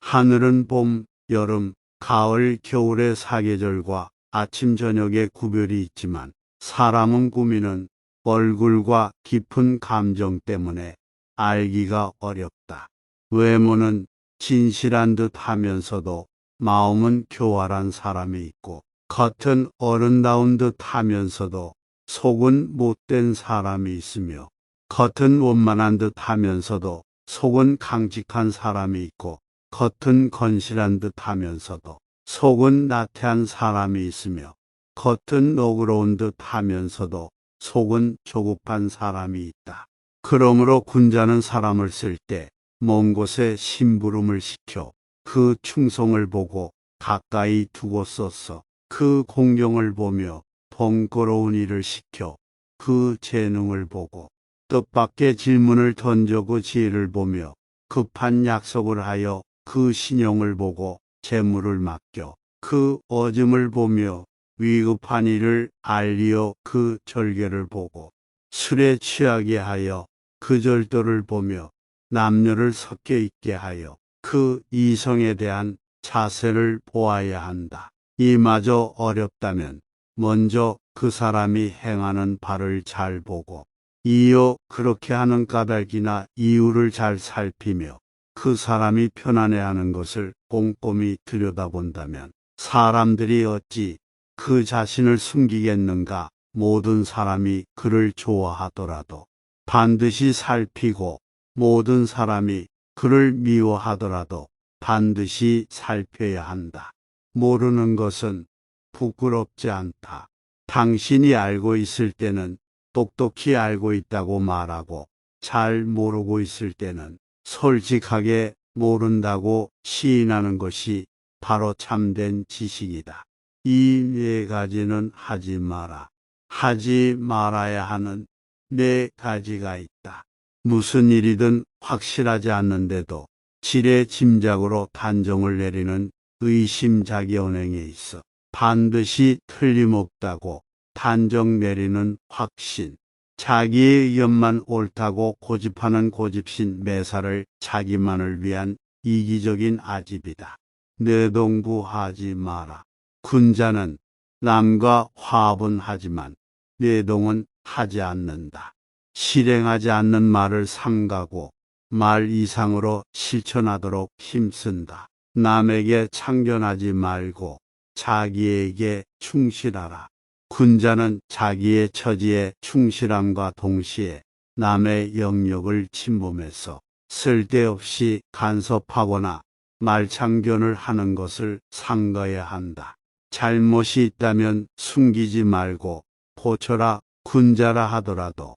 하늘은 봄, 여름, 가을, 겨울의 사계절과 아침, 저녁의 구별이 있지만 사람은 꾸미는 얼굴과 깊은 감정 때문에 알기가 어렵다. 외모는 진실한 듯 하면서도 마음은 교활한 사람이 있고, 겉은 어른다운 듯 하면서도 속은 못된 사람이 있으며, 겉은 원만한 듯 하면서도 속은 강직한 사람이 있고, 겉은 건실한 듯 하면서도 속은 나태한 사람이 있으며, 겉은 너그러운 듯 하면서도 속은 조급한 사람이 있다. 그러므로 군자는 사람을 쓸 때 먼 곳에 심부름을 시켜 그 충성을 보고 가까이 두고 썼어. 그 공경을 보며 번거로운 일을 시켜 그 재능을 보고 뜻밖의 질문을 던져 그 지혜를 보며 급한 약속을 하여 그 신용을 보고 재물을 맡겨 그 어짐을 보며 위급한 일을 알리어 그 절개를 보고 술에 취하게 하여 그 절도를 보며 남녀를 섞여 있게 하여 그 이성에 대한 자세를 보아야 한다. 이마저 어렵다면 먼저 그 사람이 행하는 바를 잘 보고 이어 그렇게 하는 까닭이나 이유를 잘 살피며 그 사람이 편안해하는 것을 꼼꼼히 들여다본다면 사람들이 어찌 그 자신을 숨기겠는가. 모든 사람이 그를 좋아하더라도 반드시 살피고 모든 사람이 그를 미워하더라도 반드시 살펴야 한다. 모르는 것은 부끄럽지 않다. 당신이 알고 있을 때는 똑똑히 알고 있다고 말하고 잘 모르고 있을 때는 솔직하게 모른다고 시인하는 것이 바로 참된 지식이다. 이 네 가지는 하지 마라. 하지 말아야 하는 네 가지가 있다. 무슨 일이든 확실하지 않는데도 지레 짐작으로 단정을 내리는 의심자기언행에 있어 반드시 틀림없다고 단정 내리는 확신, 자기의 의견만 옳다고 고집하는 고집신 매사를 자기만을 위한 이기적인 아집이다. 내동부하지 마라. 군자는 남과 화합은 하지만 내동은 하지 않는다. 실행하지 않는 말을 삼가고 말 이상으로 실천하도록 힘쓴다. 남에게 참견하지 말고 자기에게 충실하라. 군자는 자기의 처지에 충실함과 동시에 남의 영역을 침범해서 쓸데없이 간섭하거나 말참견을 하는 것을 삼가야 한다. 잘못이 있다면 숨기지 말고 고쳐라. 군자라 하더라도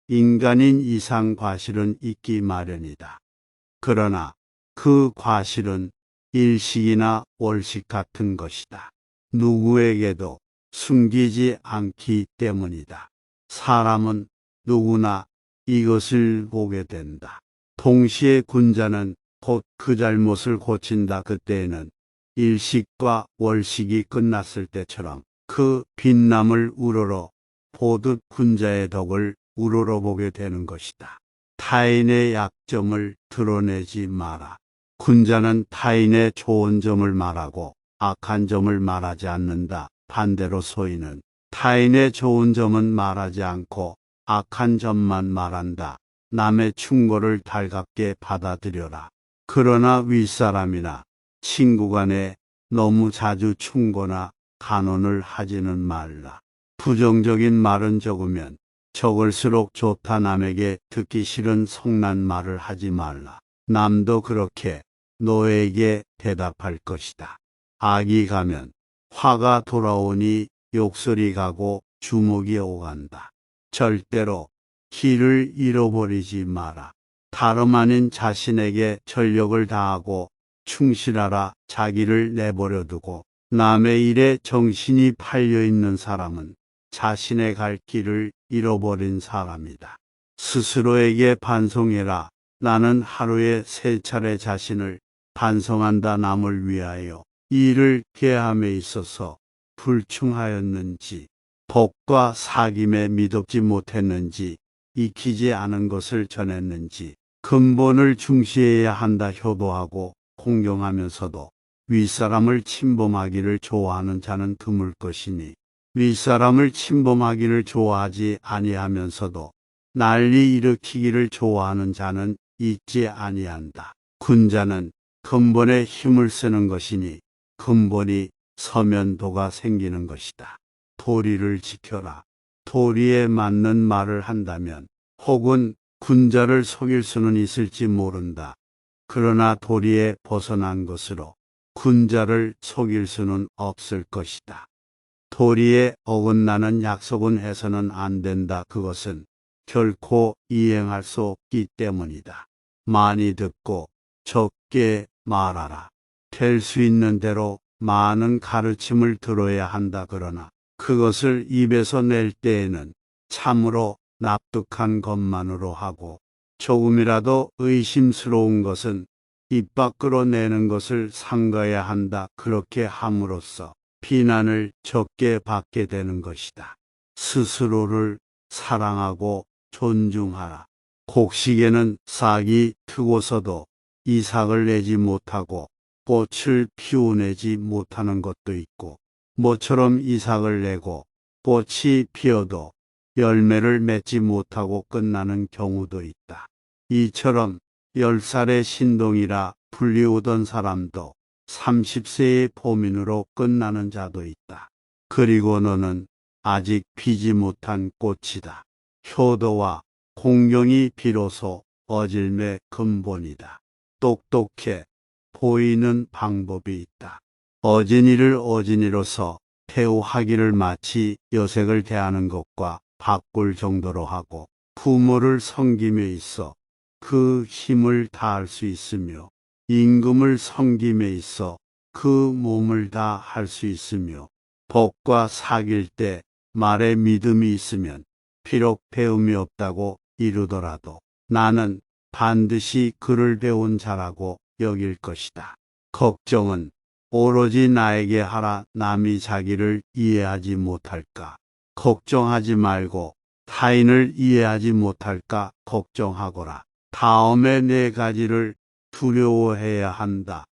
인간인 이상 과실은 있기 마련이다. 그러나 그 과실은 일식이나 월식 같은 것이다. 누구에게도 숨기지 않기 때문이다. 사람은 누구나 이것을 보게 된다. 동시에 군자는 곧 그 잘못을 고친다. 그때에는 일식과 월식이 끝났을 때처럼 그 빛남을 우러러 보듯 군자의 덕을 우러러 보게 되는 것이다. 타인의 약점을 드러내지 마라. 군자는 타인의 좋은 점을 말하고 악한 점을 말하지 않는다. 반대로 소인은 타인의 좋은 점은 말하지 않고 악한 점만 말한다. 남의 충고를 달갑게 받아들여라. 그러나 윗사람이나 친구 간에 너무 자주 충고나 간언을 하지는 말라. 부정적인 말은 적으면 적을수록 좋다. 남에게 듣기 싫은 성난 말을 하지 말라. 남도 그렇게 너에게 대답할 것이다. 악이 가면 화가 돌아오니 욕설이 가고 주먹이 오간다. 절대로 길을 잃어버리지 마라. 다름 아닌 자신에게 전력을 다하고 충실하라. 자기를 내버려 두고 남의 일에 정신이 팔려 있는 사람은 자신의 갈 길을 잃어버린 사람이다. 스스로에게 반성해라. 나는 하루에 3차례 자신을 반성한다. 남을 위하여 일을 개함에 있어서 불충하였는지, 복과 사김에 미덥지 못했는지, 익히지 않은 것을 전했는지, 근본을 중시해야 한다. 효도하고 공경하면서도 윗사람을 침범하기를 좋아하는 자는 드물 것이니 윗사람을 침범하기를 좋아하지 아니하면서도 난리 일으키기를 좋아하는 자는 있지 아니한다. 군자는 근본에 힘을 쓰는 것이니 근본이 서면 도가 생기는 것이다. 도리를 지켜라. 도리에 맞는 말을 한다면 혹은 군자를 속일 수는 있을지 모른다. 그러나 도리에 벗어난 것으로 군자를 속일 수는 없을 것이다. 도리에 어긋나는 약속은 해서는 안 된다. 그것은 결코 이행할 수 없기 때문이다. 많이 듣고 적게 말하라. 될 수 있는 대로 많은 가르침을 들어야 한다. 그러나 그것을 입에서 낼 때에는 참으로 납득한 것만으로 하고 조금이라도 의심스러운 것은 입 밖으로 내는 것을 삼가야 한다. 그렇게 함으로써 비난을 적게 받게 되는 것이다. 스스로를 사랑하고 존중하라. 곡식에는 싹이 트고서도 이삭을 내지 못하고 꽃을 피워내지 못하는 것도 있고 모처럼 이삭을 내고 꽃이 피어도 열매를 맺지 못하고 끝나는 경우도 있다. 이처럼 10살의 신동이라 불리우던 사람도 30세의 포민으로 끝나는 자도 있다. 그리고 너는 아직 피지 못한 꽃이다. 효도와 공경이 비로소 어질매 근본이다. 똑똑해 보이는 방법이 있다. 어진이를 어진이로서 대우하기를 마치 여색을 대하는 것과 바꿀 정도로 하고 부모를 섬김에 있어 그 힘을 다할 수 있으며 임금을 섬김에 있어 그 몸을 다 할 수 있으며 법과 사귈 때 말에 믿음이 있으면 비록 배움이 없다고 이루더라도 나는 반드시 그를 배운 자라고 여길 것이다. 걱정은 오로지 나에게 하라. 남이 자기를 이해하지 못할까 걱정하지 말고 타인을 이해하지 못할까 걱정하거라. 다음에 4가지를 두려워해야 한다.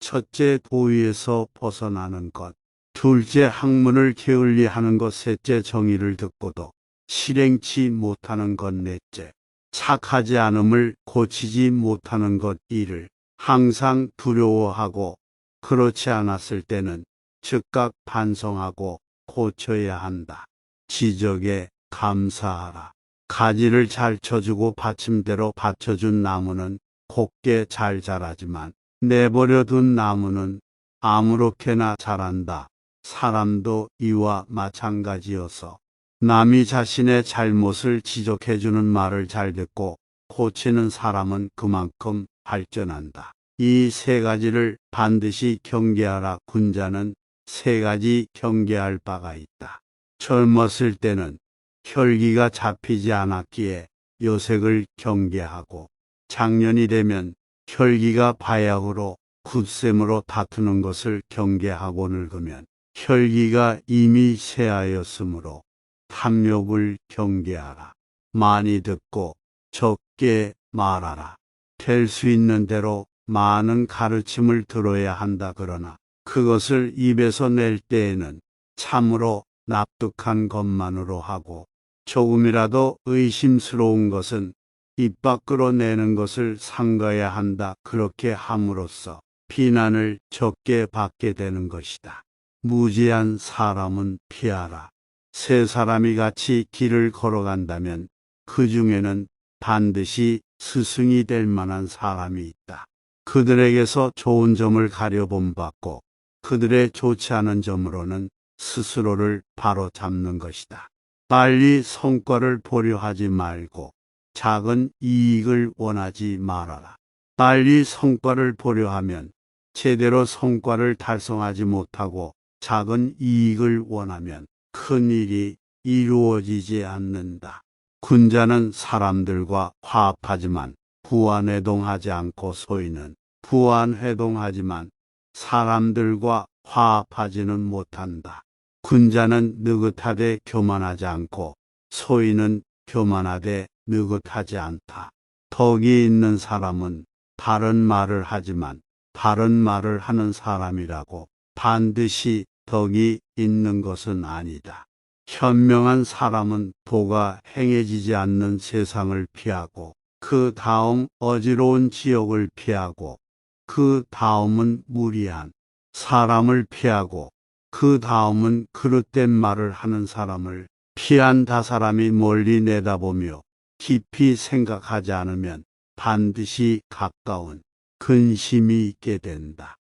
첫째, 도의에서 벗어나는 것. 둘째, 학문을 게을리하는 것. 셋째, 정의를 듣고도 실행치 못하는 것. 넷째, 착하지 않음을 고치지 못하는 것. 이를 항상 두려워하고 그렇지 않았을 때는 즉각 반성하고 고쳐야 한다. 지적에 감사하라. 가지를 잘 쳐주고 받침대로 받쳐준 나무는 곱게 잘 자라지만 내버려둔 나무는 아무렇게나 자란다. 사람도 이와 마찬가지여서 남이 자신의 잘못을 지적해주는 말을 잘 듣고 고치는 사람은 그만큼 발전한다. 이 3가지를 반드시 경계하라. 군자는 3가지 경계할 바가 있다. 젊었을 때는 혈기가 잡히지 않았기에 여색을 경계하고 장년이 되면 혈기가 바약으로 굳셈으로 다투는 것을 경계하고 늙으면 혈기가 이미 쇠하였으므로 탐욕을 경계하라. 많이 듣고 적게 말하라. 될 수 있는 대로 많은 가르침을 들어야 한다. 그러나 그것을 입에서 낼 때에는 참으로 납득한 것만으로 하고 조금이라도 의심스러운 것은 입 밖으로 내는 것을 삼가야 한다. 그렇게 함으로써 비난을 적게 받게 되는 것이다. 무지한 사람은 피하라. 3사람이 같이 길을 걸어간다면 그 중에는 반드시 스승이 될 만한 사람이 있다. 그들에게서 좋은 점을 가려본받고 그들의 좋지 않은 점으로는 스스로를 바로잡는 것이다. 빨리 성과를 보려 하지 말고 작은 이익을 원하지 말아라. 빨리 성과를 보려 하면 제대로 성과를 달성하지 못하고 작은 이익을 원하면 큰 일이 이루어지지 않는다. 군자는 사람들과 화합하지만 부안회동하지 않고 소인은 부안회동하지만 사람들과 화합하지는 못한다. 군자는 느긋하되 교만하지 않고 소인은 교만하되 느긋하지 않다. 덕이 있는 사람은 바른 말을 하지만 바른 말을 하는 사람이라고 반드시 덕이 있는 것은 아니다. 현명한 사람은 도가 행해지지 않는 세상을 피하고 그 다음 어지러운 지역을 피하고 그 다음은 무리한 사람을 피하고 그 다음은 그릇된 말을 하는 사람을 피한다. 사람이 멀리 내다보며 깊이 생각하지 않으면 반드시 가까운 근심이 있게 된다.